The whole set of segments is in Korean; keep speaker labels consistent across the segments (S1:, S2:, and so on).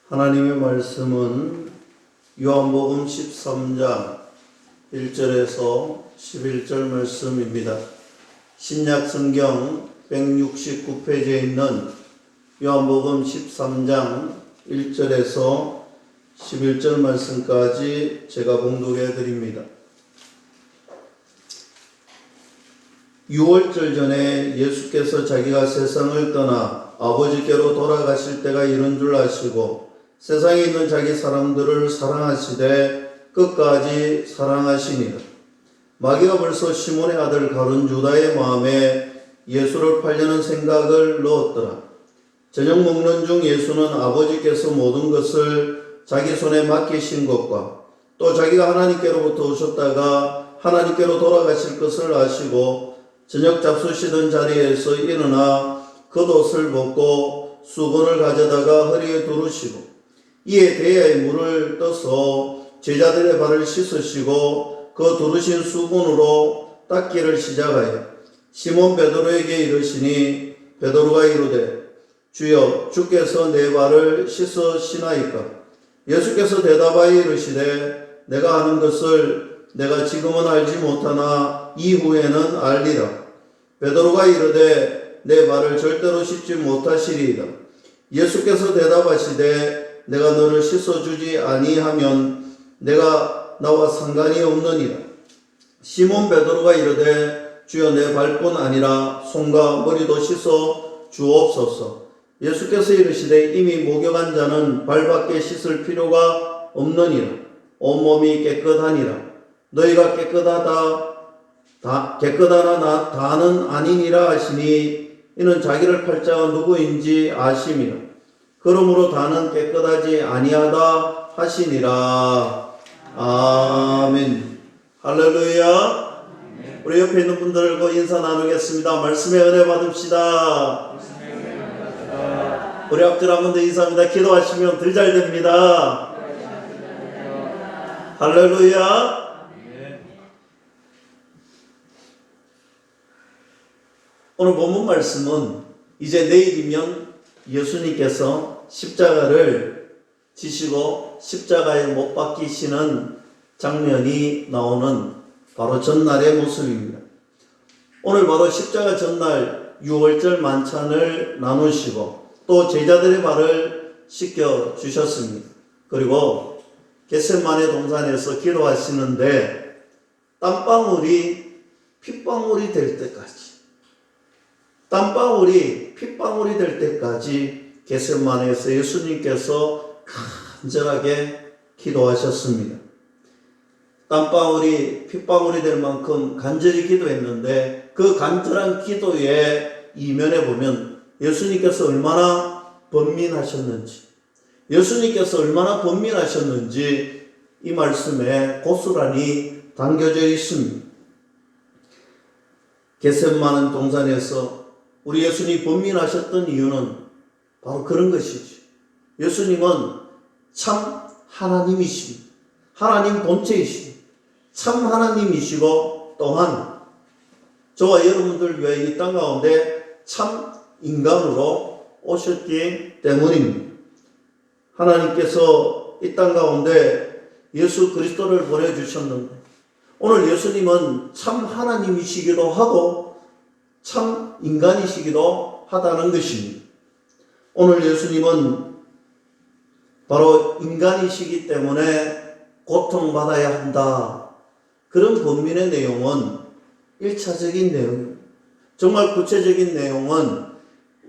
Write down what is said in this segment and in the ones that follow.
S1: 하나님의 말씀은 요한복음 13장 1절에서 11절 말씀입니다. 신약 성경 169페이지에 있는 요한복음 13장 1절에서 11절 말씀까지 제가 봉독해 드립니다. 6월절 전에 예수께서 자기가 세상을 떠나 아버지께로 돌아가실 때가 이른 줄 아시고 세상에 있는 자기 사람들을 사랑하시되 끝까지 사랑하시니라. 마귀가 벌써 시몬의 아들 가룟 유다의 마음에 예수를 팔려는 생각을 넣었더라. 저녁 먹는 중 예수는 아버지께서 모든 것을 자기 손에 맡기신 것과 또 자기가 하나님께로부터 오셨다가 하나님께로 돌아가실 것을 아시고 저녁 잡수시던 자리에서 일어나 겉옷을 벗고 수건을 가져다가 허리에 두르시고 이에 대야에 물을 떠서 제자들의 발을 씻으시고 그 두르신 수건으로 닦기를 시작하여 시몬 베드로에게 이르시니 베드로가 이르되 주여 주께서 내 발을 씻으시나이까? 예수께서 대답하여 이르시되 내가 하는 것을 내가 지금은 알지 못하나 이후에는 알리라. 베드로가 이르되 내 발을 절대로 씻지 못하시리이다. 예수께서 대답하시되 내가 너를 씻어주지 아니하면 내가 나와 상관이 없느니라. 시몬 베드로가 이르되 주여 내 발뿐 아니라 손과 머리도 씻어 주옵소서. 예수께서 이르시되 이미 목욕한 자는 발밖에 씻을 필요가 없느니라. 온몸이 깨끗하니라. 너희가 깨끗하나 다는 아니니라 하시니 이는 자기를 팔 자가 누구인지 아심이라. 그러므로 다는 깨끗하지 아니하다 하시니라. 아멘. 할렐루야. 우리 옆에 있는 분들과 인사 나누겠습니다. 말씀의 은혜 받읍시다. 우리 앞뒤로 한 번 더 인사합니다. 기도하시면 더 잘 됩니다. 할렐루야. 오늘 본문 말씀은 이제 내일이면 예수님께서 십자가를 지시고 십자가에 못 박히시는 장면이 나오는 바로 전날의 모습입니다. 오늘 바로 십자가 전날 6월절 만찬을 나누시고 또 제자들의 발을 씻겨 주셨습니다. 그리고 겟세마네 동산에서 기도하시는데 땀방울이 핏방울이 될 때까지 땀방울이 핏방울이 될 때까지 겟세마네에서 예수님께서 간절하게 기도하셨습니다. 땀방울이 핏방울이 될 만큼 간절히 기도했는데 그 간절한 기도의 이면에 보면 예수님께서 얼마나 번민하셨는지 예수님께서 얼마나 번민하셨는지 이 말씀에 고스란히 담겨져 있습니다. 겟세마네 동산에서 우리 예수님이 번민하셨던 이유는 바로 그런 것이죠. 예수님은 참 하나님이십니다. 하나님 본체이십니다. 참 하나님이시고 또한 저와 여러분들 위해 이 땅 가운데 참 인간으로 오셨기 때문입니다. 하나님께서 이 땅 가운데 예수 그리스도를 보내주셨는데 오늘 예수님은 참 하나님이시기도 하고 참 인간이시기도 하다는 것입니다. 오늘 예수님은 바로 인간이시기 때문에 고통받아야 한다. 그런 본문의 내용은 1차적인 내용입니다. 정말 구체적인 내용은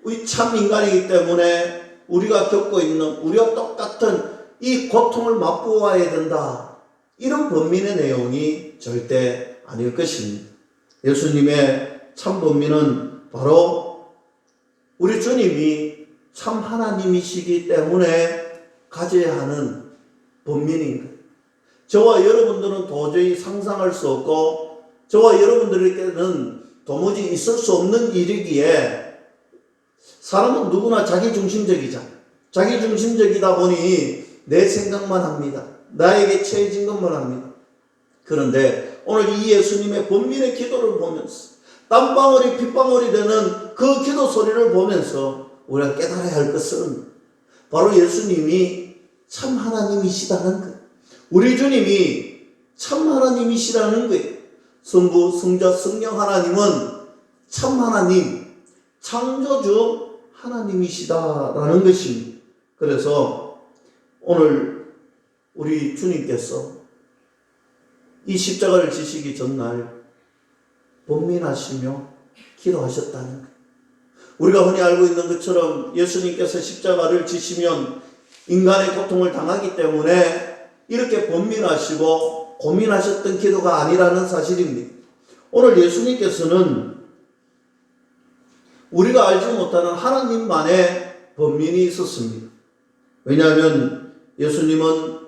S1: 우리 참 인간이기 때문에 우리가 겪고 있는 우리와 똑같은 이 고통을 맛보아야 된다. 이런 본문의 내용이 절대 아닐 것입니다. 예수님의 참 본문은 바로 우리 주님이 참 하나님이시기 때문에 가져야 하는 본문인 거예요. 저와 여러분들은 도저히 상상할 수 없고 저와 여러분들에게는 도무지 있을 수 없는 일이기에 사람은 누구나 자기중심적이잖아요. 자기중심적이다 보니 내 생각만 합니다. 나에게 처해진 것만 합니다. 그런데 오늘 이 예수님의 본민의 기도를 보면서 땀방울이 핏방울이 되는 그 기도 소리를 보면서 우리가 깨달아야 할 것은 바로 예수님이 참 하나님이시다는 것. 우리 주님이 참 하나님이시라는 거예요. 성부, 성자, 성령 하나님은 참 하나님, 창조주 하나님이시다라는 것입니다. 그래서 오늘 우리 주님께서 이 십자가를 지시기 전날 번민하시며 기도하셨다는 거예요. 우리가 흔히 알고 있는 것처럼 예수님께서 십자가를 지시면 인간의 고통을 당하기 때문에 이렇게 번민하시고 고민하셨던 기도가 아니라는 사실입니다. 오늘 예수님께서는 우리가 알지 못하는 하나님만의 번민이 있었습니다. 왜냐하면 예수님은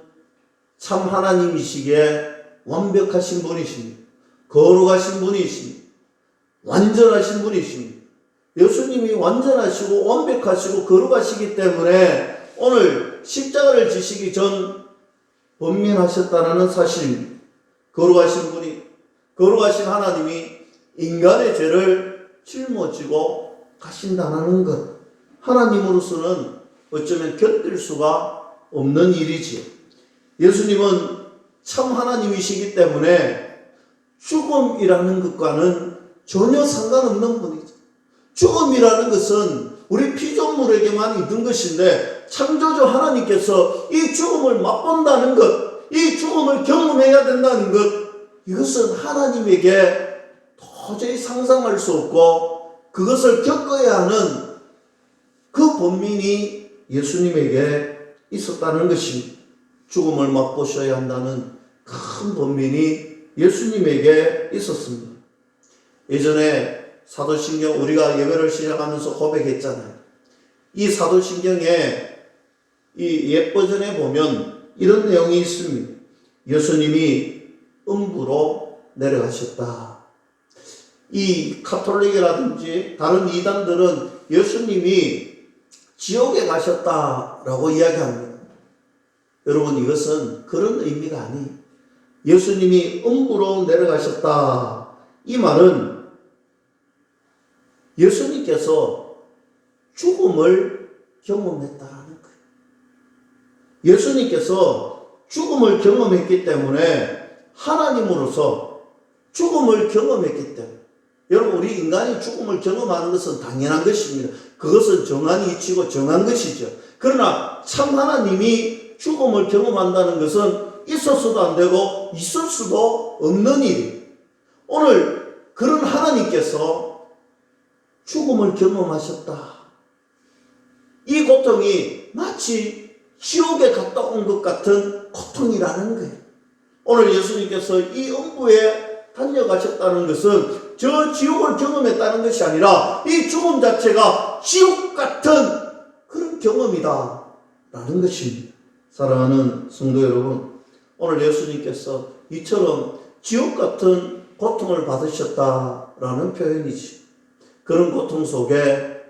S1: 참 하나님이시기에 완벽하신 분이십니다. 거룩하신 분이십니다. 완전하신 분이십니다. 예수님이 완전하시고 완벽하시고 거룩하시기 때문에 오늘 십자가를 지시기 전 번민하셨다는 사실입니다. 거룩하신 분이, 거룩하신 하나님이 인간의 죄를 짊어지고 가신다는 것, 하나님으로서는 어쩌면 견딜 수가 없는 일이지요. 예수님은 참 하나님이시기 때문에 죽음이라는 것과는 전혀 상관없는 분이죠. 죽음이라는 것은 우리 피조물에게만 있는 것인데 창조주 하나님께서 이 죽음을 맛본다는 것, 이 죽음을 경험해야 된다는 것, 이것은 하나님에게 도저히 상상할 수 없고 그것을 겪어야 하는 그 번민이 예수님에게 있었다는 것입니다. 죽음을 맛보셔야 한다는 큰 번민이 예수님에게 있었습니다. 예전에 사도신경 우리가 예배를 시작하면서 고백했잖아요. 이 사도신경의 이 옛 버전에 보면 이런 내용이 있습니다. 예수님이 음부로 내려가셨다. 이 카톨릭이라든지 다른 이단들은 예수님이 지옥에 가셨다라고 이야기합니다. 여러분, 이것은 그런 의미가 아니에요. 예수님이 음부로 내려가셨다. 이 말은 예수님께서 죽음을 경험했다라는 거예요. 예수님께서 죽음을 경험했기 때문에 하나님으로서 죽음을 경험했기 때문에 여러분, 우리 인간이 죽음을 경험하는 것은 당연한 것입니다. 그것은 정한 이치고 정한 것이죠. 그러나 참 하나님이 죽음을 경험한다는 것은 있어서도 안 되고 있을 수도 없는 일이에요. 오늘 그런 하나님께서 죽음을 경험하셨다. 이 고통이 마치 지옥에 갔다 온 것 같은 고통이라는 거예요. 오늘 예수님께서 이 음부에 달려가셨다는 것은 저 지옥을 경험했다는 것이 아니라 이 죽음 자체가 지옥 같은 그런 경험이다 라는 것입니다. 사랑하는 성도 여러분, 오늘 예수님께서 이처럼 지옥 같은 고통을 받으셨다라는 표현이지. 그런 고통 속에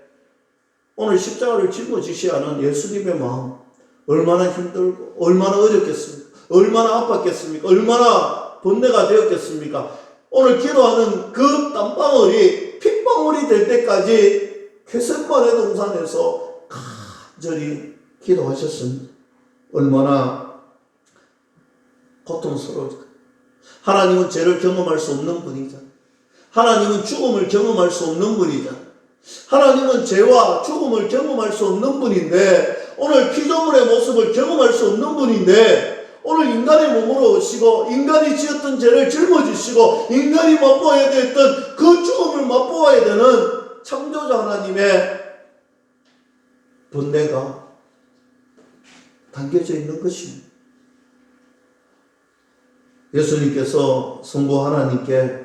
S1: 오늘 십자가를 짊어지셔야 하는 예수님의 마음, 얼마나 힘들고 얼마나 어렵겠습니까? 얼마나 아팠겠습니까? 얼마나 번뇌가 되었겠습니까? 오늘 기도하는 그 땀방울이 핏방울이 될 때까지 겟세마네 동산에서 간절히 기도하셨습니다. 얼마나 고통스러울까. 하나님은 죄를 경험할 수 없는 분이잖아요. 하나님은 죽음을 경험할 수 없는 분이잖아요. 하나님은 죄와 죽음을 경험할 수 없는 분인데 오늘 피조물의 모습을 경험할 수 없는 분인데 오늘 인간의 몸으로 오시고 인간이 지었던 죄를 짊어지시고 인간이 맛보아야 됐던 그 죽음을 맛보아야 되는 창조자 하나님의 번뇌가 담겨져 있는 것입니다. 예수님께서 성부 하나님께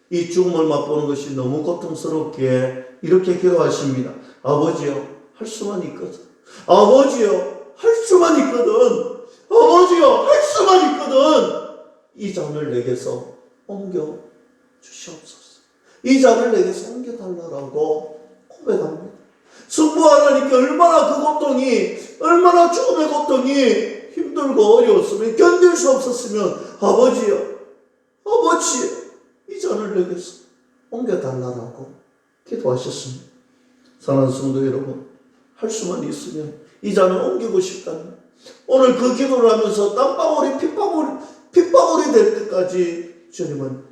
S1: 이 죽음을 맛보는 것이 너무 고통스럽기에 이렇게 기도하십니다. 아버지여, 할 수만 있거든. 아버지여, 할 수만 있거든. 아버지여, 할 수만 있거든. 이 잔을 내게서 옮겨 주시옵소서. 이 잔을 내게서 옮겨 달라고 고백합니다. 성부 하나님께 얼마나 그 고통이, 얼마나 죽음의 고통이 힘들고 어려웠으면, 견딜 수 없었으면 아버지여, 아버지여, 이 잔을 내게서 옮겨달라고 기도하셨습니다. 사랑하는 성도 여러분, 할 수만 있으면 이 잔을 옮기고 싶다는, 오늘 그 기도를 하면서 땀방울이 핏방울이 될 때까지 주님은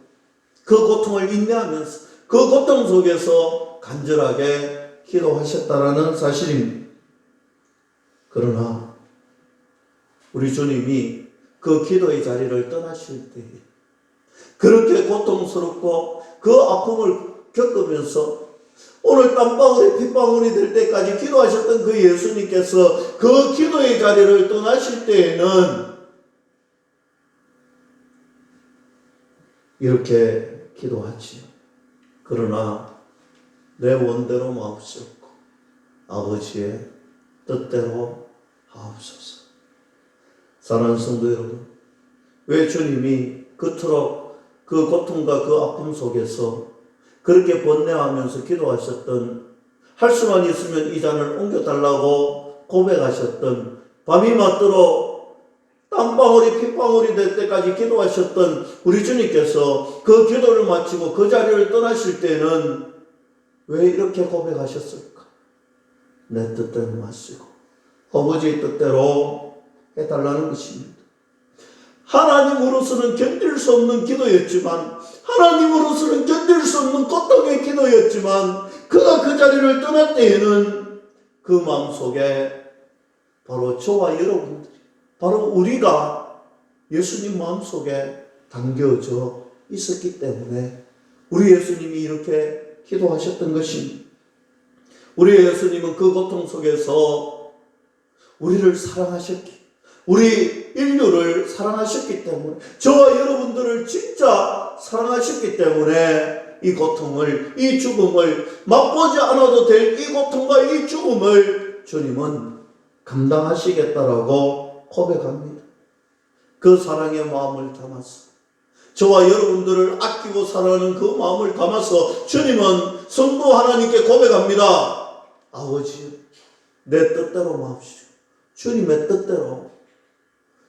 S1: 그 고통을 인내하면서 그 고통 속에서 간절하게 기도하셨다라는 사실입니다. 그러나 우리 주님이 그 기도의 자리를 떠나실 때에 그렇게 고통스럽고 그 아픔을 겪으면서 오늘 땀방울이 핏방울이 될 때까지 기도하셨던 그 예수님께서 그 기도의 자리를 떠나실 때에는 이렇게 기도하지요. 그러나 내 원대로 마옵시옵고 아버지의 뜻대로 하옵소서. 사랑하는 성도 여러분, 왜 주님이 그토록 그 고통과 그 아픔 속에서 그렇게 번뇌하면서 기도하셨던, 할 수만 있으면 이 잔을 옮겨달라고 고백하셨던, 밤이 맞도록 땀방울이 핏방울이 될 때까지 기도하셨던 우리 주님께서 그 기도를 마치고 그 자리를 떠나실 때는 왜 이렇게 고백하셨을까? 내 뜻대로 마시고 아버지의 뜻대로 해달라는 것입니다. 하나님으로서는 견딜 수 없는 기도였지만, 하나님으로서는 견딜 수 없는 고통의 기도였지만, 그가 그 자리를 떠날 때에는 그 마음속에 바로 저와 여러분들이, 바로 우리가 예수님 마음속에 담겨져 있었기 때문에 우리 예수님이 이렇게 기도하셨던 것입니다. 우리 예수님은 그 고통 속에서 우리를 사랑하셨기, 우리 인류를 사랑하셨기 때문에, 저와 여러분들을 진짜 사랑하셨기 때문에 이 고통을, 이 죽음을, 맛보지 않아도 될 이 고통과 이 죽음을 주님은 감당하시겠다라고 고백합니다. 그 사랑의 마음을 담아서, 저와 여러분들을 아끼고 사랑하는 그 마음을 담아서 주님은 성도 하나님께 고백합니다. 아버지, 내 뜻대로 마옵시오. 주님의 뜻대로,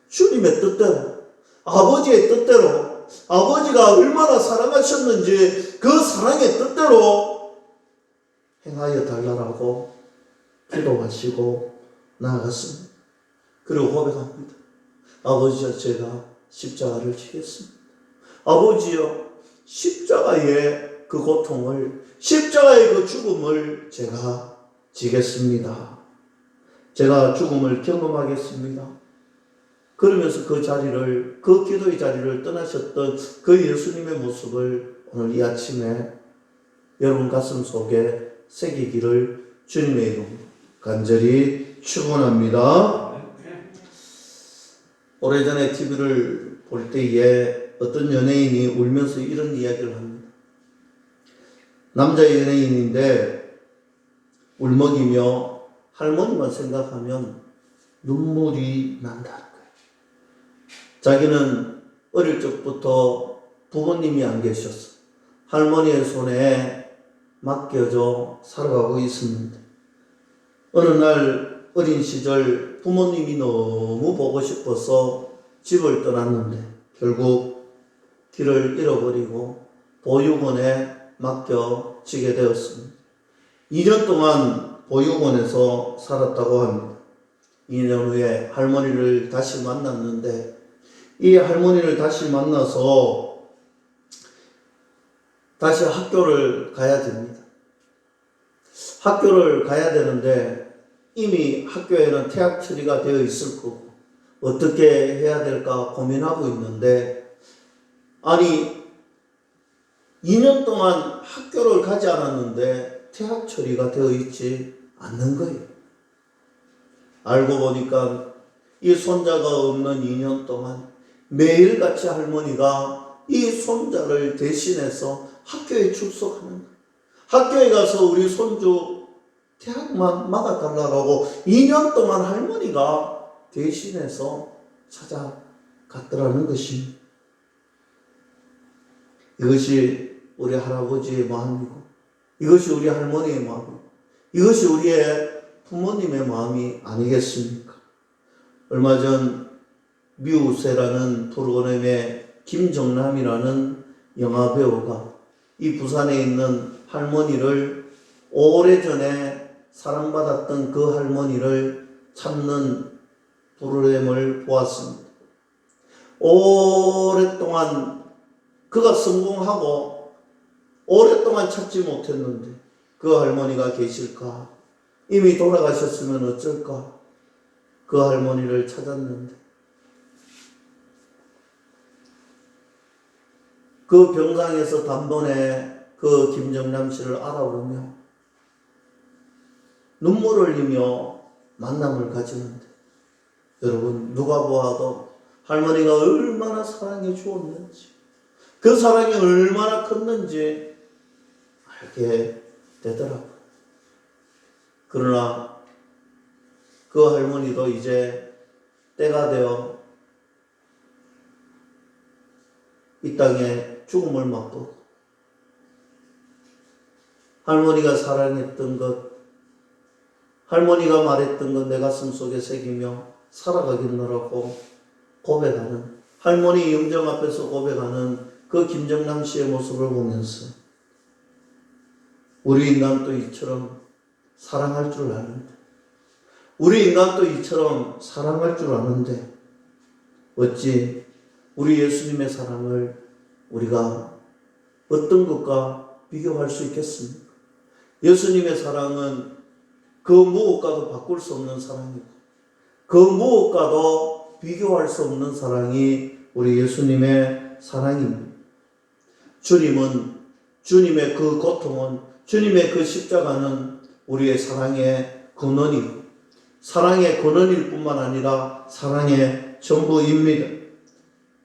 S1: 주님의 뜻대로, 아버지의 뜻대로, 아버지가 얼마나 사랑하셨는지 그 사랑의 뜻대로 행하여 달라고 기도하시고 나아갔습니다. 그리고 고백합니다. 아버지여, 제가 십자가를 지겠습니다. 아버지여, 십자가의 그 고통을, 십자가의 그 죽음을 제가 지겠습니다. 제가 죽음을 경험하겠습니다. 그러면서 그 자리를, 그 기도의 자리를 떠나셨던 그 예수님의 모습을 오늘 이 아침에 여러분 가슴 속에 새기기를 주님의 이름 간절히 축원합니다. 오래전에 TV를 볼 때에 어떤 연예인이 울면서 이런 이야기를 합니다. 남자 연예인인데 울먹이며 할머니만 생각하면 눈물이 난다는 거예요. 자기는 어릴 적부터 부모님이 안 계셔서 할머니의 손에 맡겨져 살아가고 있습니다. 어느 날 어린 시절 부모님이 너무 보고 싶어서 집을 떠났는데 결국 길을 잃어버리고 보육원에 맡겨지게 되었습니다. 2년 동안 보육원에서 살았다고 합니다. 2년 후에 할머니를 다시 만났는데 이 할머니를 다시 만나서 다시 학교를 가야 됩니다. 학교를 가야 되는데 이미 학교에는 퇴학 처리가 되어 있을 거고 어떻게 해야 될까 고민하고 있는데, 아니 2년 동안 학교를 가지 않았는데 퇴학 처리가 되어 있지 않는 거예요. 알고 보니까 이 손자가 없는 2년 동안 매일같이 할머니가 이 손자를 대신해서 학교에 출석하는 거예요. 학교에 가서 우리 손주 퇴학만 막아달라고 2년 동안 할머니가 대신해서 찾아갔더라는 것입니다. 이것이 우리 할아버지의 마음이고, 이것이 우리 할머니의 마음이고, 이것이 우리의 부모님의 마음이 아니겠습니까? 얼마 전 미우새라는 프로그램의 김정남이라는 영화배우가 이 부산에 있는 할머니를, 오래전에 사랑받았던 그 할머니를 찾는 부르짖음을 보았습니다. 오랫동안 그가 성공하고 오랫동안 찾지 못했는데 그 할머니가 계실까? 이미 돌아가셨으면 어쩔까? 그 할머니를 찾았는데 그 병상에서 단번에 그 김정남 씨를 알아보며 눈물을 흘리며 만남을 가지는데 여러분 누가 보아도 할머니가 얼마나 사랑해 주었는지 그 사랑이 얼마나 컸는지 알게 되더라고요. 그러나 그 할머니도 이제 때가 되어 이 땅에 죽음을 맛보고 할머니가 사랑했던 것, 할머니가 말했던 것 내 가슴 속에 새기며 살아가겠노라고 고백하는, 할머니 영정 앞에서 고백하는 그 김정남 씨의 모습을 보면서 우리 인간도 이처럼 사랑할 줄 아는데, 우리 인간도 이처럼 사랑할 줄 아는데 어찌 우리 예수님의 사랑을 우리가 어떤 것과 비교할 수 있겠습니까? 예수님의 사랑은 그 무엇과도 바꿀 수 없는 사랑이고 그 무엇과도 비교할 수 없는 사랑이 우리 예수님의 사랑입니다. 주님의 그 고통은, 주님의 그 십자가는 우리의 사랑의 근원이고 사랑의 근원일 뿐만 아니라 사랑의 전부입니다.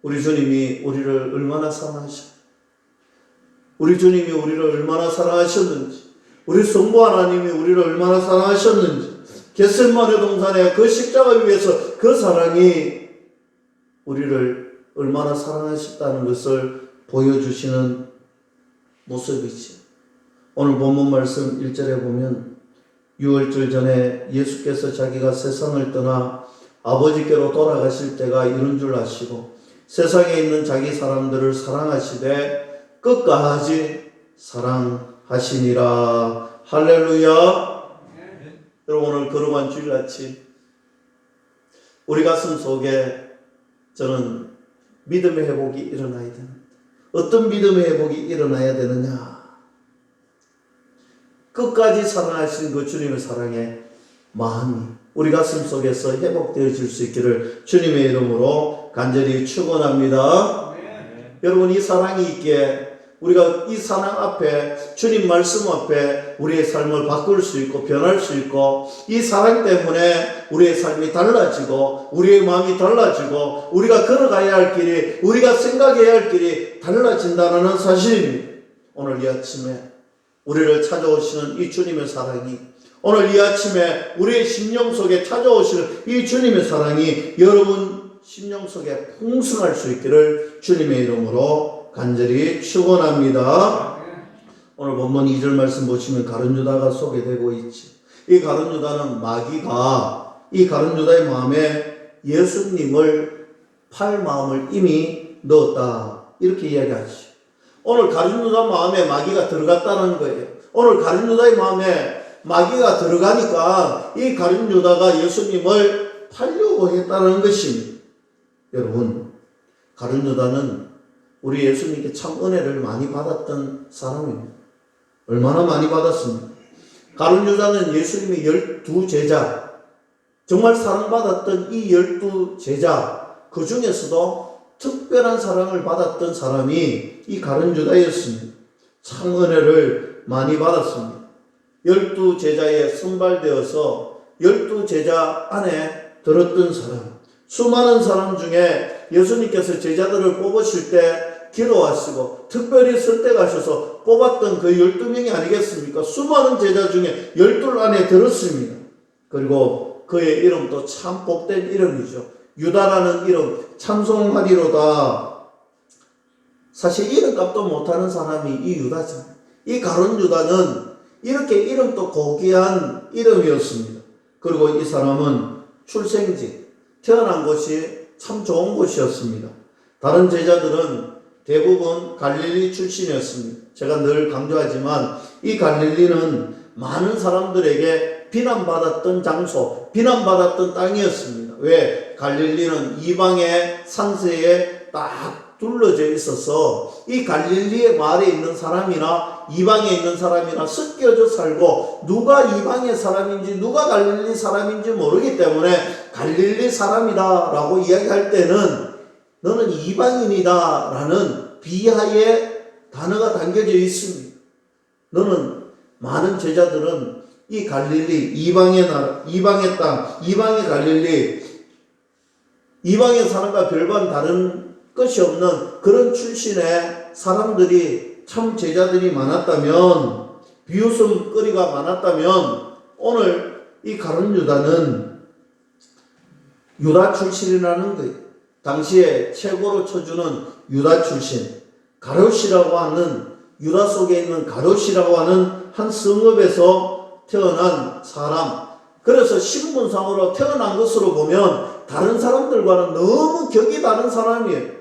S1: 우리 주님이 우리를 얼마나 사랑하셨는지, 우리 주님이 우리를 얼마나 사랑하셨는지, 우리 성부 하나님이 우리를 얼마나 사랑하셨는지, 겟세마네 동산의 그 십자가 위에서 그 사랑이 우리를 얼마나 사랑하셨다는 것을 보여주시는 모습이지. 오늘 본문 말씀 1절에 보면 유월절 전에 예수께서 자기가 세상을 떠나 아버지께로 돌아가실 때가 이른 줄 아시고 세상에 있는 자기 사람들을 사랑하시되 끝까지 사랑하시니라. 할렐루야. 여러분 오늘 거룩한 주일 아침 우리 가슴 속에 저는 믿음의 회복이 일어나야 됩니다. 어떤 믿음의 회복이 일어나야 되느냐? 끝까지 사랑하신 그 주님의 사랑의 마음이 우리 가슴 속에서 회복되어질 수 있기를 주님의 이름으로 간절히 축원합니다. 여러분 이 사랑이 있기에 우리가 이 사랑 앞에 주님 말씀 앞에 우리의 삶을 바꿀 수 있고 변할 수 있고 이 사랑 때문에 우리의 삶이 달라지고 우리의 마음이 달라지고 우리가 걸어가야 할 길이 우리가 생각해야 할 길이 달라진다는 사실입니다. 오늘 이 아침에 우리를 찾아오시는 이 주님의 사랑이 오늘 이 아침에 우리의 심령 속에 찾아오시는 이 주님의 사랑이 여러분 심령 속에 풍성할 수 있기를 주님의 이름으로 간절히 축원합니다. 오늘 본문 2절 말씀 보시면 가룟 유다가 소개되고 있지. 이 가룟 유다는 마귀가 이 가룟 유다의 마음에 예수님을 팔 마음을 이미 넣었다 이렇게 이야기하지. 오늘 가룟 유다 마음에 마귀가 들어갔다는 거예요. 오늘 가룟 유다의 마음에 마귀가 들어가니까 이 가룟 유다가 예수님을 팔려고 했다는 것입니다. 여러분 가룟 유다는 우리 예수님께 참 은혜를 많이 받았던 사람입니다. 얼마나 많이 받았습니까? 가룟 유다는 예수님의 12제자, 정말 사랑받았던 이 12제자, 그 중에서도 특별한 사랑을 받았던 사람이 이 가룟 유다였습니다. 참 은혜를 많이 받았습니다. 12제자에 선발되어서 12제자 안에 들었던 사람, 수많은 사람 중에 예수님께서 제자들을 뽑으실 때 기도하시고 특별히 선택하셔서 뽑았던 그 12명이 아니겠습니까? 수많은 제자 중에 12 안에 들었습니다. 그리고 그의 이름도 참 복된 이름이죠. 유다라는 이름 찬송하리로다. 사실 이름값도 못하는 사람이 이 유다잖아요. 이 가룟 유다는 이렇게 이름도 고귀한 이름이었습니다. 그리고 이 사람은 출생지, 태어난 곳이 참 좋은 곳이었습니다. 다른 제자들은 대부분 갈릴리 출신이었습니다. 제가 늘 강조하지만 이 갈릴리는 많은 사람들에게 비난받았던 장소, 비난받았던 땅이었습니다. 왜? 갈릴리는 이방의 산세에 딱 둘러져 있어서 이 갈릴리의 마을에 있는 사람이나 이방에 있는 사람이나 섞여져 살고 누가 이방의 사람인지 누가 갈릴리 사람인지 모르기 때문에 갈릴리 사람이다 라고 이야기할 때는 너는 이방인이다 라는 비하의 단어가 담겨져 있습니다. 너는 많은 제자들은 이 갈릴리 이방의 나라, 이방의 땅, 이방의 갈릴리, 이방의 사람과 별반 다른 것이 없는 그런 출신의 사람들이 참 제자들이 많았다면, 비웃음거리가 많았다면 오늘 이 가룟 유다는 유다 출신이라는 거예요. 당시에 최고로 쳐주는 유다 출신, 가롯이라고 하는, 유다 속에 있는 가롯이라고 하는 한 성읍에서 태어난 사람. 그래서 신분상으로 태어난 것으로 보면 다른 사람들과는 너무 격이 다른 사람이에요.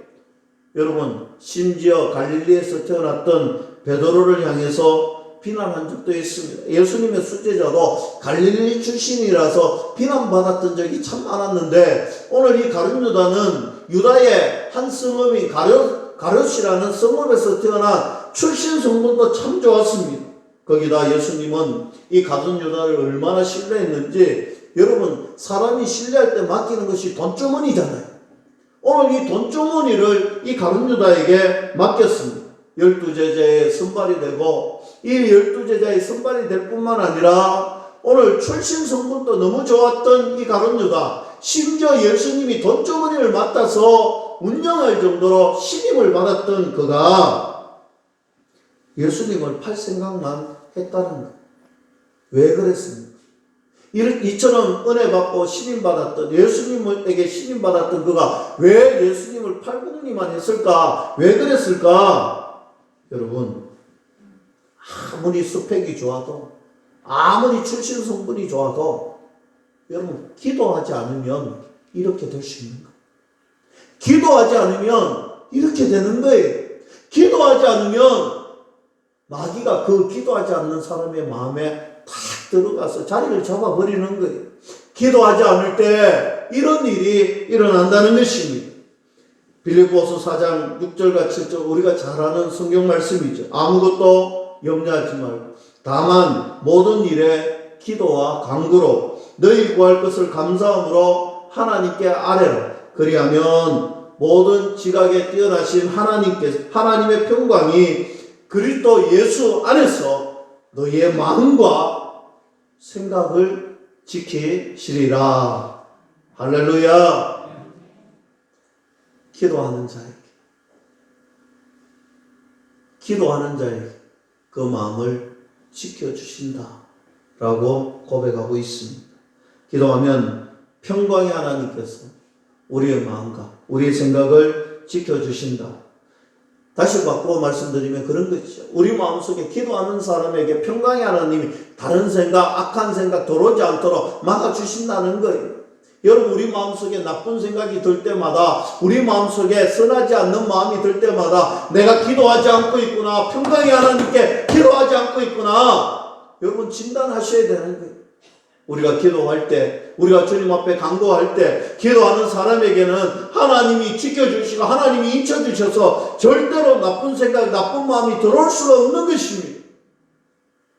S1: 여러분, 심지어 갈릴리에서 태어났던 베드로를 향해서 비난한 적도 있습니다. 예수님의 수제자도 갈릴리 출신이라서 비난받았던 적이 참 많았는데, 오늘 이 가룟 유다는 유다의 한 성읍인 가롯이라는 성읍에서 태어난 출신 성분도 참 좋았습니다. 거기다 예수님은 이 가룟 유다를 얼마나 신뢰했는지, 여러분, 사람이 신뢰할 때 맡기는 것이 돈주머니잖아요. 오늘 이 돈주머니를 이 가룟 유다에게 맡겼습니다. 12제자의 선발이 되고, 이 12제자의 선발이 될 뿐만 아니라 오늘 출신 성분도 너무 좋았던 이 가룟 유다, 심지어 예수님이 돈주머니를 맡아서 운영할 정도로 신임을 받았던 그가 예수님을 팔 생각만 했다는 거예요. 왜 그랬습니까? 이처럼 은혜 받고 신임 받았던, 예수님에게 신임 받았던 그가 왜 예수님을 팔궁리만 했을까? 왜 그랬을까? 여러분, 아무리 스펙이 좋아도, 아무리 출신 성분이 좋아도, 여러분, 기도하지 않으면 이렇게 될 수 있는 거예요. 기도하지 않으면 이렇게 되는 거예요. 기도하지 않으면 마귀가 그 기도하지 않는 사람의 마음에 탁 들어가서 자리를 잡아버리는 거예요. 기도하지 않을 때 이런 일이 일어난다는 것입니다. 빌립보서 4장 6절과 7절, 우리가 잘 아는 성경 말씀이죠. 아무것도 염려하지 말고 다만 모든 일에 기도와 간구로 너희 구할 것을 감사함으로 하나님께 아뢰라. 그리하면 모든 지각에 뛰어나신 하나님의 평강이 그리스도 예수 안에서 너희의 마음과 생각을 지키시리라. 할렐루야. 기도하는 자에게 그 마음을 지켜주신다 라고 고백하고 있습니다. 기도하면 평강의 하나님께서 우리의 마음과 우리의 생각을 지켜주신다. 다시 바꾸어 말씀드리면 그런 것이죠. 우리 마음속에 기도하는 사람에게 평강의 하나님이 다른 생각, 악한 생각 들어오지 않도록 막아주신다는 거예요. 여러분, 우리 마음속에 나쁜 생각이 들 때마다, 우리 마음속에 선하지 않는 마음이 들 때마다 내가 기도하지 않고 있구나, 평강의 하나님께 기도하지 않고 있구나, 여러분 진단하셔야 되는 거예요. 우리가 기도할 때, 우리가 주님 앞에 간구할 때, 기도하는 사람에게는 하나님이 지켜주시고 하나님이 인쳐주셔서 절대로 나쁜 생각, 나쁜 마음이 들어올 수가 없는 것입니다.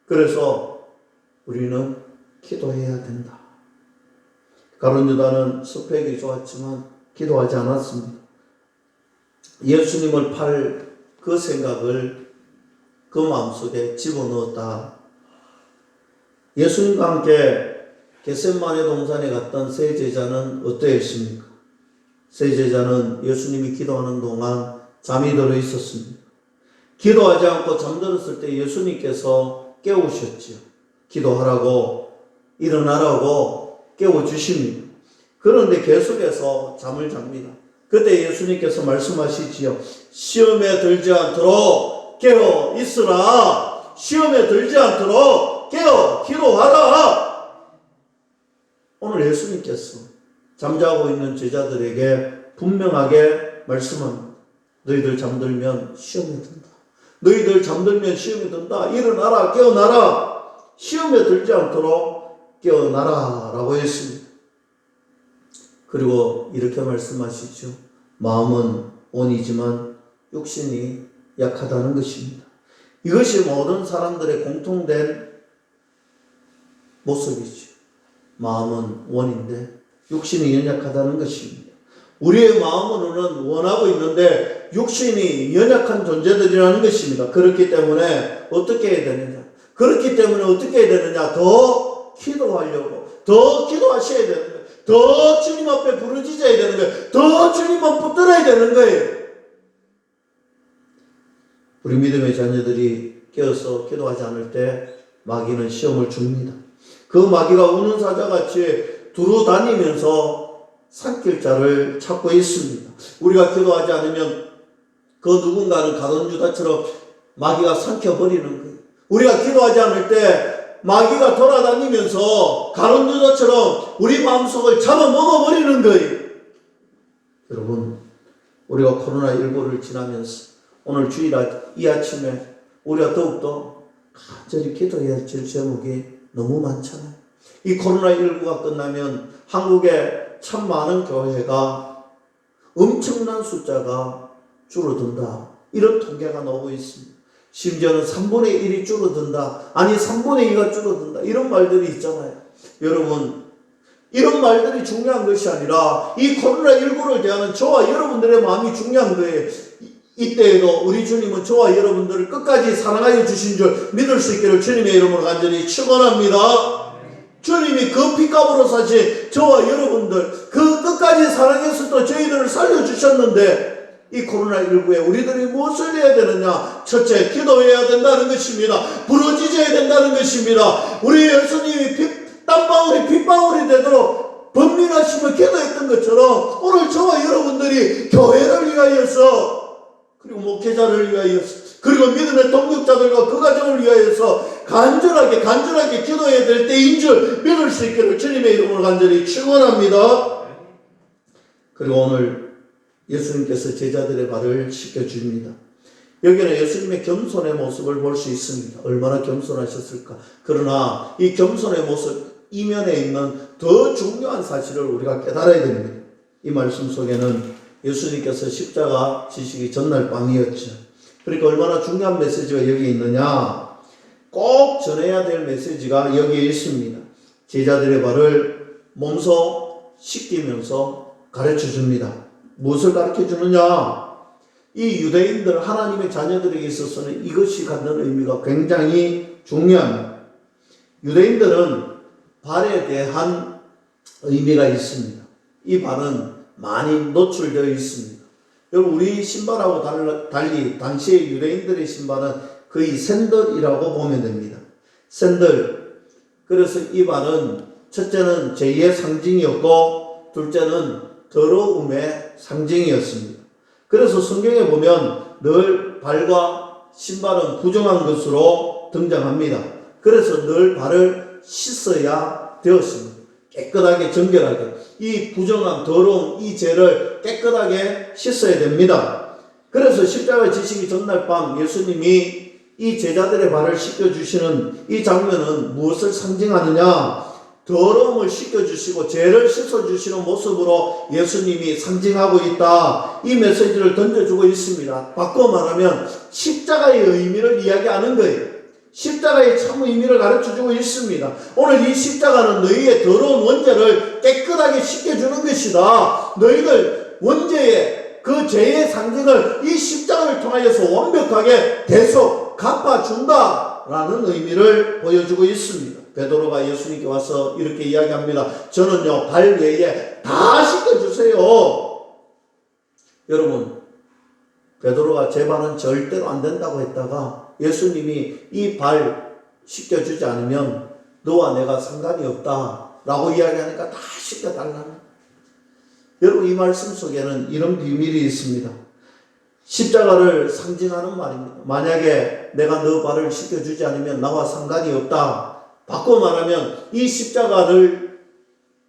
S1: 그래서 우리는 기도해야 된다. 가룟 유다는 스펙이 좋았지만 기도하지 않았습니다. 예수님을 팔 그 생각을 그 마음속에 집어넣었다. 예수님과 함께 겟세마네 동산에 갔던 세 제자는 어떠했습니까? 세 제자는 예수님이 기도하는 동안 잠이 들어 있었습니다. 기도하지 않고 잠들었을 때 예수님께서 깨우셨지요. 기도하라고, 일어나라고 깨워주십니다. 그런데 계속해서 잠을 잡니다. 그때 예수님께서 말씀하시지요. 시험에 들지 않도록 깨어 있으라. 시험에 들지 않도록 깨어 기도하라. 오늘 예수님께서 잠자고 있는 제자들에게 분명하게 말씀합니다. 너희들 잠들면 시험에 든다. 너희들 잠들면 시험에 든다. 일어나라, 깨어나라. 시험에 들지 않도록 깨어나라 라고 했습니다. 그리고 이렇게 말씀하시죠. 마음은 온이지만 육신이 약하다는 것입니다. 이것이 모든 사람들의 공통된 모습이죠. 마음은 원인데 육신이 연약하다는 것입니다. 우리의 마음으로는 원하고 있는데 육신이 연약한 존재들이라는 것입니다. 그렇기 때문에 어떻게 해야 되느냐? 더 기도하려고, 더 기도하셔야 되는 거예요. 더 주님 앞에 부르짖어야 되는 거예요. 더 주님 앞 붙들어야 되는 거예요. 우리 믿음의 자녀들이 깨어서 기도하지 않을 때 마귀는 시험을 줍니다. 그 마귀가 우는 사자같이 두루 다니면서 삼킬자를 찾고 있습니다. 우리가 기도하지 않으면 그 누군가는 가룟유다처럼 마귀가 삼켜버리는 거예요. 우리가 기도하지 않을 때 마귀가 돌아다니면서 가룟유다처럼 우리 마음속을 잡아먹어버리는 거예요. 여러분, 우리가 코로나19를 지나면서 오늘 주일 이 아침에 우리가 더욱더 간절히 기도해야 할 제목이 너무 많잖아요. 이 코로나19가 끝나면 한국에 참 많은 교회가 엄청난 숫자가 줄어든다. 이런 통계가 나오고 있습니다. 심지어는 3분의 1이 줄어든다. 아니 3분의 2가 줄어든다. 이런 말들이 있잖아요. 여러분, 이런 말들이 중요한 것이 아니라 이 코로나19를 대하는 저와 여러분들의 마음이 중요한 거예요. 이때에도 우리 주님은 저와 여러분들을 끝까지 사랑하여 주신 줄 믿을 수 있기를 주님의 이름으로 간절히 축원합니다. 주님이 그 피값으로 사신 저와 여러분들 그 끝까지 사랑해서 또 저희들을 살려주셨는데 이 코로나19에 우리들이 무엇을 해야 되느냐? 첫째, 기도해야 된다는 것입니다. 부르짖어야 된다는 것입니다. 우리 예수님이 땀방울이 빗방울이 되도록 번민하시며 기도했던 것처럼 오늘 저와 여러분들이 교회를 위하여서 그리고 목회자를 위하여서 그리고 믿음의 동역자들과 그 가정을 위하여서 간절하게 기도해야 될 때인 줄 믿을 수 있기를 주님의 이름으로 간절히 축원합니다. 그리고 오늘 예수님께서 제자들의 발을 씻겨줍니다. 여기는 예수님의 겸손의 모습을 볼 수 있습니다. 얼마나 겸손하셨을까. 그러나 이 겸손의 모습 이면에 있는 더 중요한 사실을 우리가 깨달아야 됩니다. 이 말씀 속에는 예수님께서 십자가 지시기 전날 밤이었죠. 그러니까 얼마나 중요한 메시지가 여기 있느냐. 꼭 전해야 될 메시지가 여기에 있습니다. 제자들의 발을 몸소 씻기면서 가르쳐 줍니다. 무엇을 가르쳐 주느냐? 이 유대인들, 하나님의 자녀들에게 있어서는 이것이 갖는 의미가 굉장히 중요합니다. 유대인들은 발에 대한 의미가 있습니다. 이 발은 많이 노출되어 있습니다. 여러분, 우리 신발하고 달리 당시의 유대인들의 신발은 거의 샌들이라고 보면 됩니다. 샌들. 그래서 이 발은 첫째는 제2의 상징이었고 둘째는 더러움의 상징이었습니다. 그래서 성경에 보면 늘 발과 신발은 부정한 것으로 등장합니다. 그래서 늘 발을 씻어야 되었습니다. 깨끗하게 정결하게 이 부정한 더러운 이 죄를 깨끗하게 씻어야 됩니다. 그래서 십자가 지시기 전날 밤 예수님이 이 제자들의 발을 씻겨주시는 이 장면은 무엇을 상징하느냐? 더러움을 씻겨주시고 죄를 씻어주시는 모습으로 예수님이 상징하고 있다. 이 메시지를 던져주고 있습니다. 바꿔 말하면 십자가의 의미를 이야기하는 거예요. 십자가의 참 의미를 가르쳐주고 있습니다. 오늘 이 십자가는 너희의 더러운 원죄를 깨끗하게 씻겨주는 것이다. 너희들 원죄의 그 죄의 상징을 이 십자가를 통하여서 완벽하게 대속 갚아준다라는 의미를 보여주고 있습니다. 베드로가 예수님께 와서 이렇게 이야기합니다. 저는요 발 외에 다 씻겨주세요. 여러분, 베드로가 제 발은 절대로 안 된다고 했다가 예수님이 이 발 씻겨주지 않으면 너와 내가 상관이 없다 라고 이야기하니까 다 씻겨달라는. 여러분, 이 말씀 속에는 이런 비밀이 있습니다. 십자가를 상징하는 말입니다. 만약에 내가 너 발을 씻겨주지 않으면 나와 상관이 없다. 바꿔 말하면 이 십자가를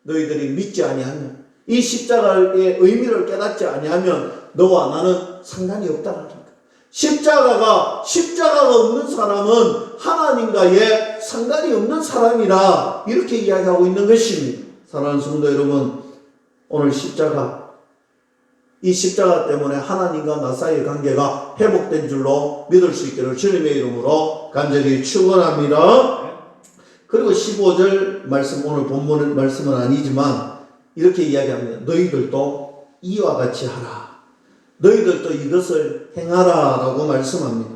S1: 너희들이 믿지 아니하면, 이 십자가의 의미를 깨닫지 아니하면 너와 나는 상관이 없다는 거예요. 십자가가 없는 사람은 하나님과의 상관이 없는 사람이라 이렇게 이야기하고 있는 것입니다. 사랑하는 성도 여러분, 오늘 이 십자가 때문에 하나님과 나 사이의 관계가 회복된 줄로 믿을 수 있기를 주님의 이름으로 간절히 축원합니다. 그리고 15절 말씀, 오늘 본문 말씀은 아니지만 이렇게 이야기합니다. 너희들도 이와 같이 하라. 너희들도 이것을 행하라 라고 말씀합니다.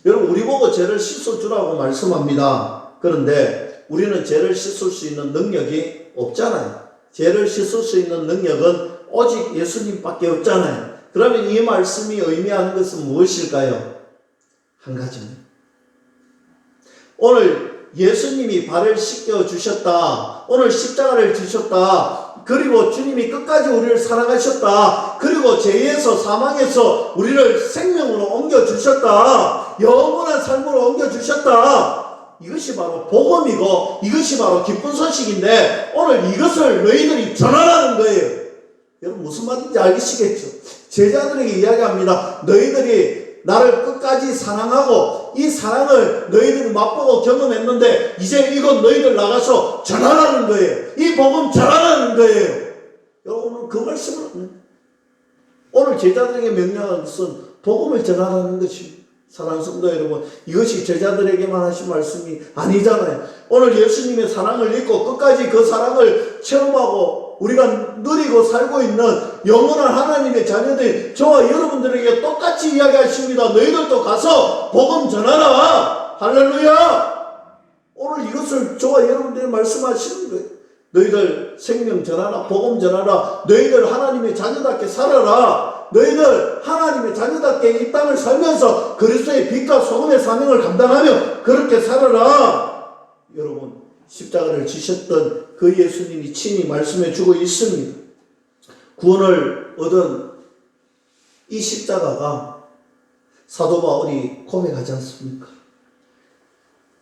S1: 여러분, 우리 보고 죄를 씻어주라고 말씀합니다. 그런데 우리는 죄를 씻을 수 있는 능력이 없잖아요. 죄를 씻을 수 있는 능력은 오직 예수님밖에 없잖아요. 그러면 이 말씀이 의미하는 것은 무엇일까요? 한 가지입니다. 오늘 예수님이 발을 씻겨 주셨다. 오늘 십자가를 지셨다. 그리고 주님이 끝까지 우리를 사랑하셨다. 그리고 죄에서 사망에서 우리를 생명으로 옮겨주셨다. 영원한 삶으로 옮겨주셨다. 이것이 바로 복음이고 이것이 바로 기쁜 소식인데 오늘 이것을 너희들이 전하라는 거예요. 여러분 무슨 말인지 알겠시겠죠? 제자들에게 이야기합니다. 너희들이 나를 끝까지 사랑하고 이 사랑을 너희들이 맛보고 경험했는데 이제 이건 너희들 나가서 전하라는 거예요. 이 복음 전하라는 거예요. 여러분 그 말씀을 오늘 제자들에게 명령한 것은 복음을 전하라는 것입니다. 사랑하는 성도 여러분, 이것이 제자들에게만 하신 말씀이 아니잖아요. 오늘 예수님의 사랑을 잊고 끝까지 그 사랑을 체험하고 우리가 누리고 살고 있는 영원한 하나님의 자녀들, 저와 여러분들에게 똑같이 이야기하십니다. 너희들도 가서 복음 전하라. 할렐루야. 오늘 이것을 저와 여러분들이 말씀하시는 거예요. 너희들 생명 전하라. 복음 전하라. 너희들 하나님의 자녀답게 살아라. 너희들 하나님의 자녀답게 이 땅을 살면서 그리스도의 빛과 소금의 사명을 감당하며 그렇게 살아라. 여러분, 십자가를 지셨던 그 예수님이 친히 말씀해 주고 있습니다. 구원을 얻은 이 십자가가 사도 바울이 고백하지 않습니까?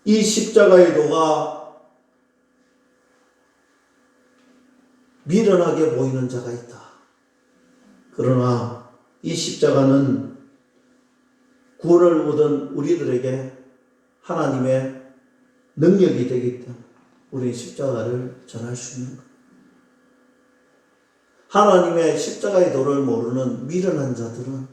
S1: 이 십자가의 도가 미련하게 보이는 자가 있다. 그러나 이 십자가는 구원을 얻은 우리들에게 하나님의 능력이 되기 때문에 우리 십자가를 전할 수 있는 것. 하나님의 십자가의 도를 모르는 미련한 자들은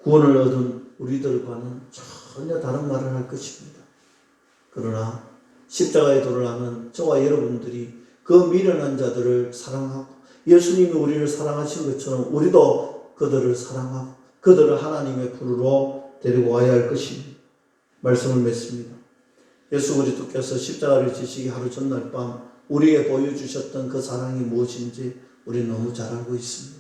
S1: 구원을 얻은 우리들과는 전혀 다른 말을 할 것입니다. 그러나 십자가의 도를 아는 저와 여러분들이 그 미련한 자들을 사랑하고 예수님이 우리를 사랑하신 것처럼 우리도 그들을 사랑하고 그들을 하나님의 부르러 데리고 와야 할 것입니다. 말씀을 맺습니다. 예수 그리스도께서 십자가를 지시기 하루 전날 밤 우리에게 보여주셨던 그 사랑이 무엇인지 우리는 너무 잘 알고 있습니다.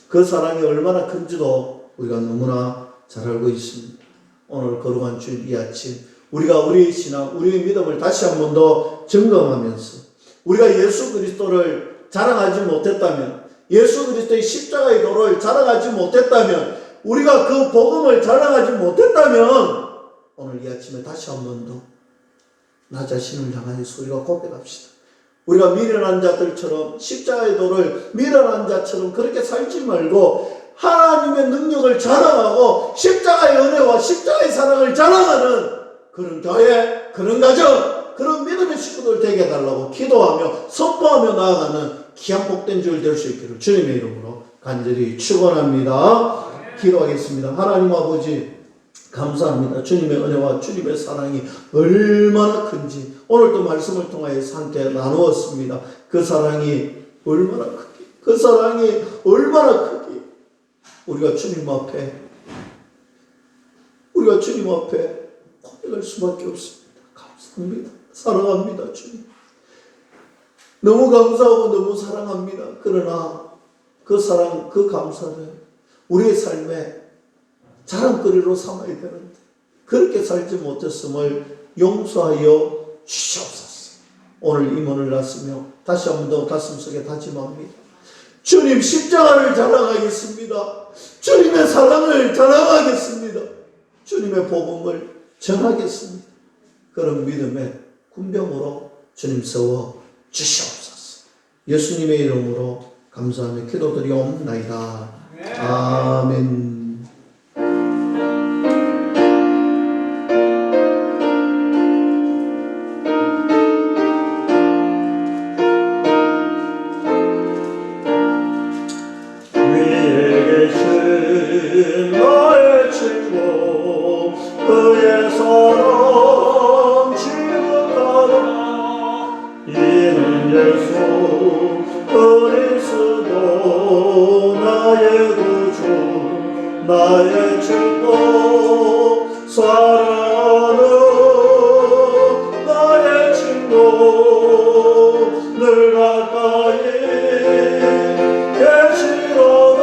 S1: 그 사랑이 얼마나 큰지도 우리가 너무나 잘 알고 있습니다. 오늘 거룩한 주일 이 아침 우리가 우리의 신앙, 우리의 믿음을 다시 한 번 더 점검하면서 우리가 예수 그리스도를 자랑하지 못했다면, 예수 그리스도의 십자가의 도를 자랑하지 못했다면, 우리가 그 복음을 자랑하지 못했다면 오늘 이 아침에 다시 한 번 더 나 자신을 향하여서 우리가 고백합시다. 우리가 미련한 자들처럼 십자가의 도를 미련한 자처럼 그렇게 살지 말고 하나님의 능력을 자랑하고 십자가의 은혜와 십자가의 사랑을 자랑하는 그런 교회, 그런 가정, 그런 믿음의 식구들 되게 해달라고 기도하며 선포하며 나아가는 귀한 복된 주일 될 수 있기를 주님의 이름으로 간절히 축원합니다. 기도하겠습니다. 하나님 아버지 감사합니다. 주님의 은혜와 주님의 사랑이 얼마나 큰지 오늘도 말씀을 통하여서 함께 나누었습니다. 그 사랑이 얼마나 크기, 그 사랑이 얼마나 크기 우리가 주님 앞에 고백할 수밖에 없습니다. 감사합니다. 사랑합니다. 주님 너무 감사하고 너무 사랑합니다. 그러나 그 사랑, 그 감사를 우리의 삶에 자랑거리로 삼아야 되는데 그렇게 살지 못했음을 용서하여 주시옵소서. 오늘 임원을 났으며 다시 한 번 더 가슴속에 다짐합니다. 주님 십자가를 자랑하겠습니다. 주님의 사랑을 자랑하겠습니다. 주님의 복음을 전하겠습니다. 그런 믿음의 군병으로 주님 세워 주시옵소서. 예수님의 이름으로 감사하며 기도드리옵나이다. 아멘. 위에 계신 나의 친구 그의 사랑 지극하다. 이는 예수 그리스도 나의 구주 나의 친구 사랑하는 나의 친구 늘 가까이 계시로다.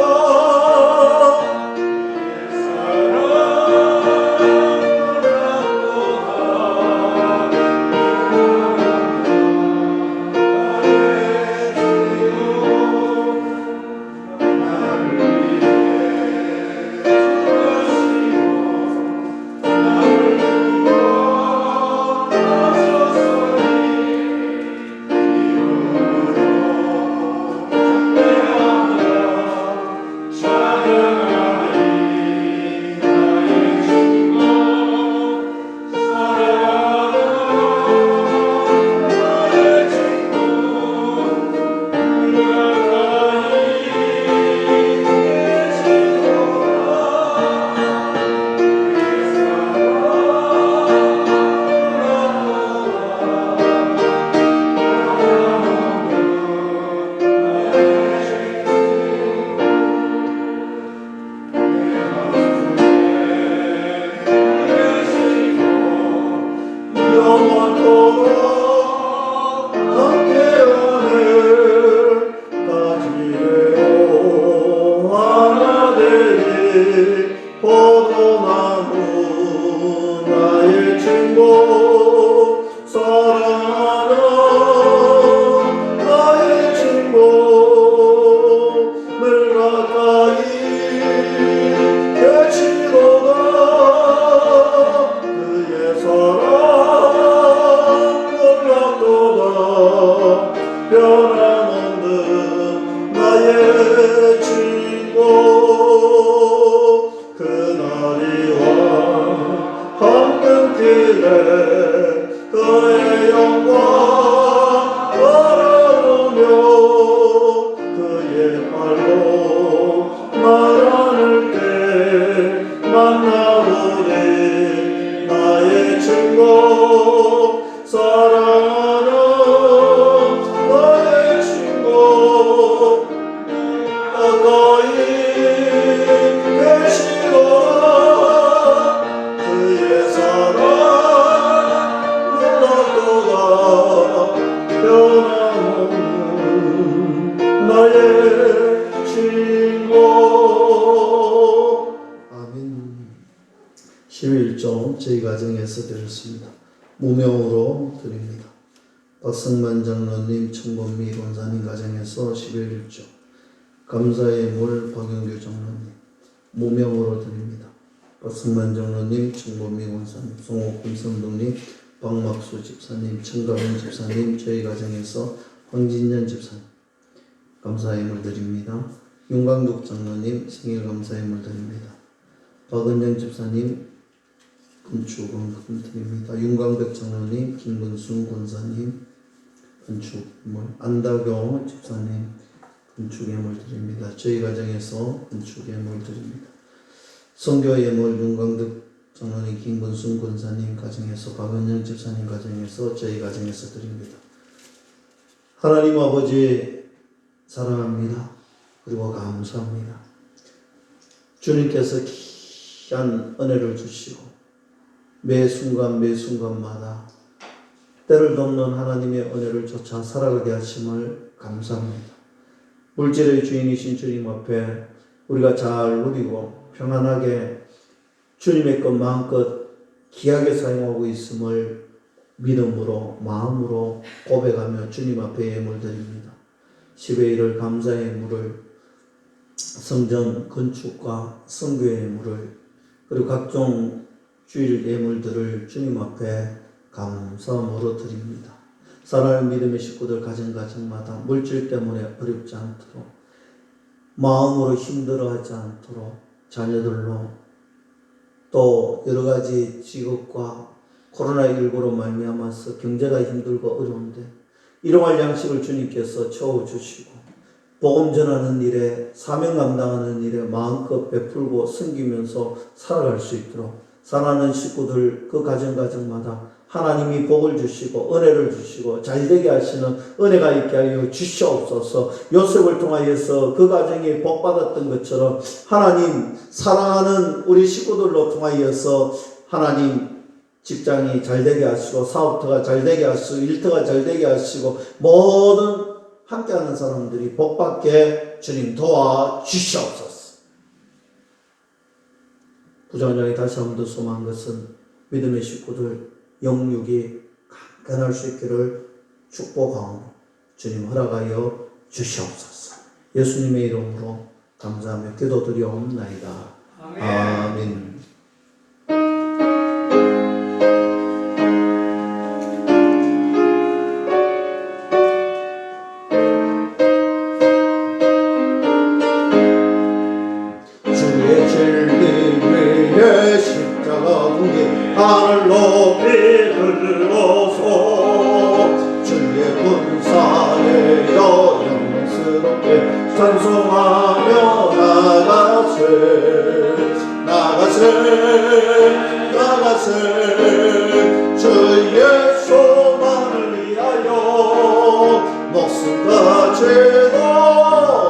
S1: 포도나무 나의 친구 사랑하는 나의 친구 늘 가까이 계시도다. 그의 사랑 놀랍도다. 변함없는 나의 친구 그날이와 황금길에 그의 영광 바라보며 그의 발로 말하는 때 만나오리. 나의 친구 사랑하는 나의 친구 가까이 계시도다. 그의 사랑 놀랍도다. 변함없는 나의 친구. 아멘. 11조 저희 가정에서 드렸습니다. 무명으로 드립니다. 박성만 장로님, 청범미 권사님 가정에서 11조 감사의 물 박영규 장로님 무명으로 드립니다. 박성만 장로님, 청범미 권사님, 송옥금 성도님, 박막수 집사님, 청가훈 집사님, 저희 가정에서 황진년 집사님 감사의 물 드립니다. 윤광덕 장로님 생일 감사의 물 드립니다. 박은영 집사님 건축은 드립니다. 윤광백 장로님, 김근순 권사님 건축물, 안다교 집사님 건축예물 드립니다. 저희 가정에서 건축예물 드립니다. 선교예물 윤광덕 장로님, 김근순 권사님 가정에서, 박은영 집사님 가정에서, 저희 가정에서 드립니다. 하나님 아버지 사랑합니다. 그리고 감사합니다. 주님께서 귀한 은혜를 주시고 매 순간 매 순간마다 때를 돕는 하나님의 은혜를 쫓아 살아가게 하심을 감사합니다. 물질의 주인이신 주님 앞에 우리가 잘 누리고 평안하게 주님의 것 마음껏 귀하게 사용하고 있음을 믿음으로 마음으로 고백하며 주님 앞에 예물 드립니다. 10의 1을 감사의 예물을, 성전 건축과 선교의 예물을, 그리고 각종 주일 예물들을 주님 앞에 감사함으로 드립니다. 사랑하는 믿음의 식구들 가정가정마다 물질 때문에 어렵지 않도록 마음으로 힘들어하지 않도록 자녀들로 또 여러 가지 직업과 코로나19로 말미암아서 경제가 힘들고 어려운데 일용할 양식을 주님께서 채워주시고 복음 전하는 일에 사명 감당하는 일에 마음껏 베풀고 섬기면서 살아갈 수 있도록 사랑하는 식구들 그 가정마다 하나님이 복을 주시고 은혜를 주시고 잘되게 하시는 은혜가 있게 하여 주시옵소서. 요셉을 통하여서 그 가정이 복받았던 것처럼 하나님 사랑하는 우리 식구들로 통하여서 하나님 직장이 잘되게 하시고 사업터가 잘되게 하시고 일터가 잘되게 하시고 모든 함께하는 사람들이 복받게 주님 도와주시옵소서. 부장장이 다시 한 번 더 소망한 것은 믿음의 식구들 영육이 강건할 수 있기를 축복하오니 주님 허락하여 주시옵소서. 예수님의 이름으로 감사하며 기도드리옵나이다. 아멘. 주의 진리 위에 십자가 무게 하늘 높이 들어서 주의 군사에 영스럽게 찬송하며 나가세 주의 소망을 위하여 목숨까지도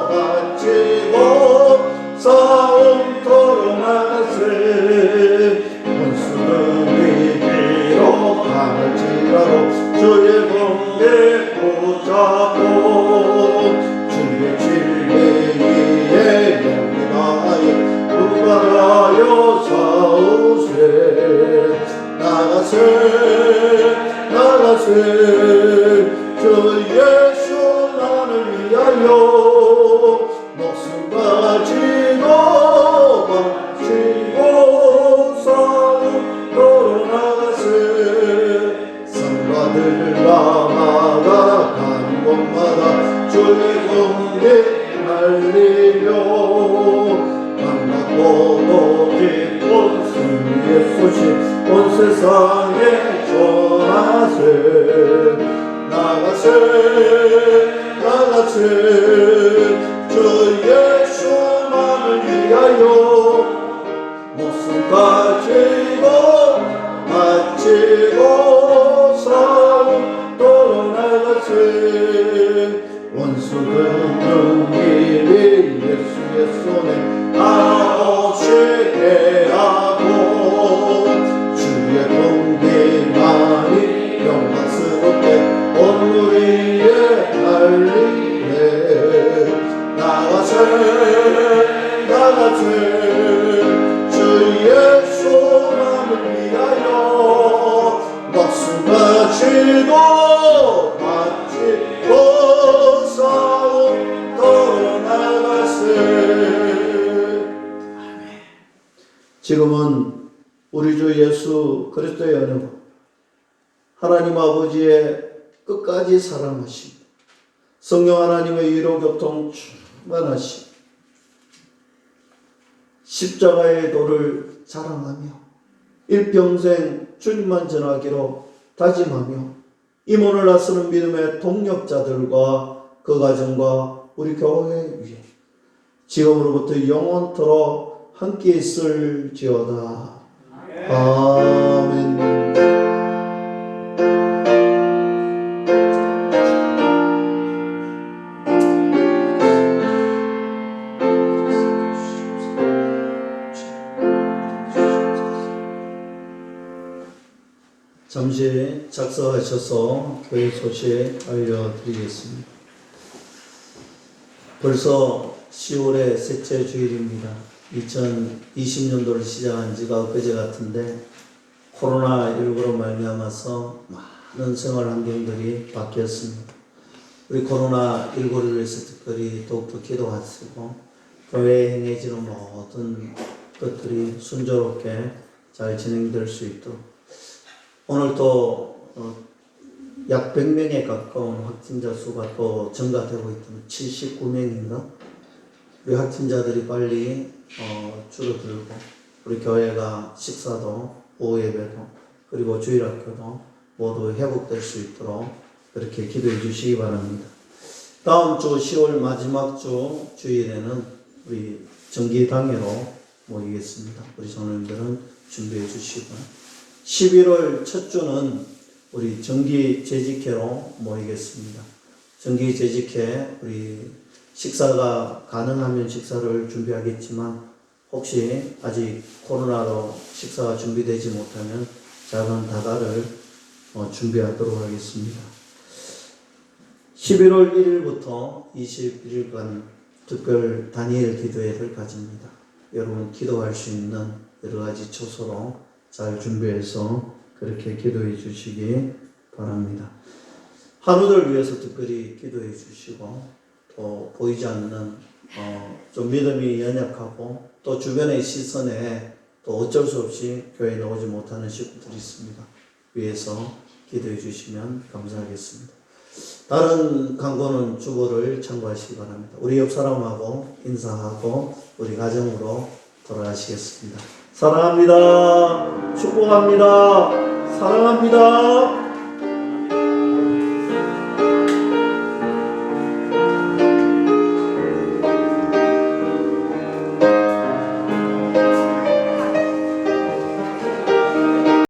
S1: 바치고 싸움터로 나가세 원수는 위기로 갈지라도 주의 공개 붙잡고 주의 진리 위에 영리하여 분발하여 싸우세 나가세 주의 순환을 위하여 목숨 바치고 싸움터로 나가세 성가들 나마가 가는 곳마다 주의 공개 날리며 반갑고도 기쁜 승리의 소식 온 세상에 전하세 나가세 주의 수만을 위하여 목숨 바치고 싸움터로 나가세 원수들 능일이 예수의 손에 아웃시게 하고 주의 공기만이 영광스럽게 온 우리의 날리네 나가세 주의 소망을 위하여 목숨 바치고 싸움터로 나가세. 지금은 우리 주 예수 그리스도의 은혜와 하나님 아버지의 끝까지 사랑하심 성령 하나님의 위로 교통 충만하심 십자가의 도를 자랑하며 일평생 주님만 전하기로 다짐하며 임원을 나서는 믿음의 동력자들과 그 가정과 우리 교회 위에 지금으로부터 영원토록 함께 있을지어다. 아멘. 잠시 작성하셔서 교회 소식 알려드리겠습니다. 벌써 10월의 셋째 주일입니다. 2020년도를 시작한 지가 엊그제 같은데 코로나19로 말미암아서 많은 생활 환경들이 바뀌었습니다. 우리 코로나19를 위해서 특별히 더욱더 기도하시고 교회에 행해지는 모든 것들이 순조롭게 잘 진행될 수 있도록 오늘 또 약 100명에 가까운 확진자 수가 또 증가되고 있던 79명인가? 우리 확진자들이 빨리 줄어들고 우리 교회가 식사도 오후 예배도 그리고 주일학교도 모두 회복될 수 있도록 그렇게 기도해 주시기 바랍니다. 다음 주 10월 마지막 주 주일에는 우리 정기당회로 모이겠습니다. 우리 성도님들은 준비해 주시고 11월 첫 주는 우리 정기 재직회로 모이겠습니다. 정기 재직회 우리 식사가 가능하면 식사를 준비하겠지만 혹시 아직 코로나로 식사가 준비되지 못하면 작은 다가를 준비하도록 하겠습니다. 11월 1일부터 21일간 특별 다니엘 기도회를 가집니다. 여러분 기도할 수 있는 여러 가지 초소로 잘 준비해서 그렇게 기도해 주시기 바랍니다. 한우들 위해서 특별히 기도해 주시고 또 보이지 않는 좀 믿음이 연약하고 또 주변의 시선에 또 어쩔 수 없이 교회에 나오지 못하는 식구들이 있습니다. 위해서 기도해 주시면 감사하겠습니다. 다른 광고는 주보를 참고하시기 바랍니다. 우리 옆 사람하고 인사하고 우리 가정으로 돌아가시겠습니다. 사랑합니다. 축복합니다. 사랑합니다.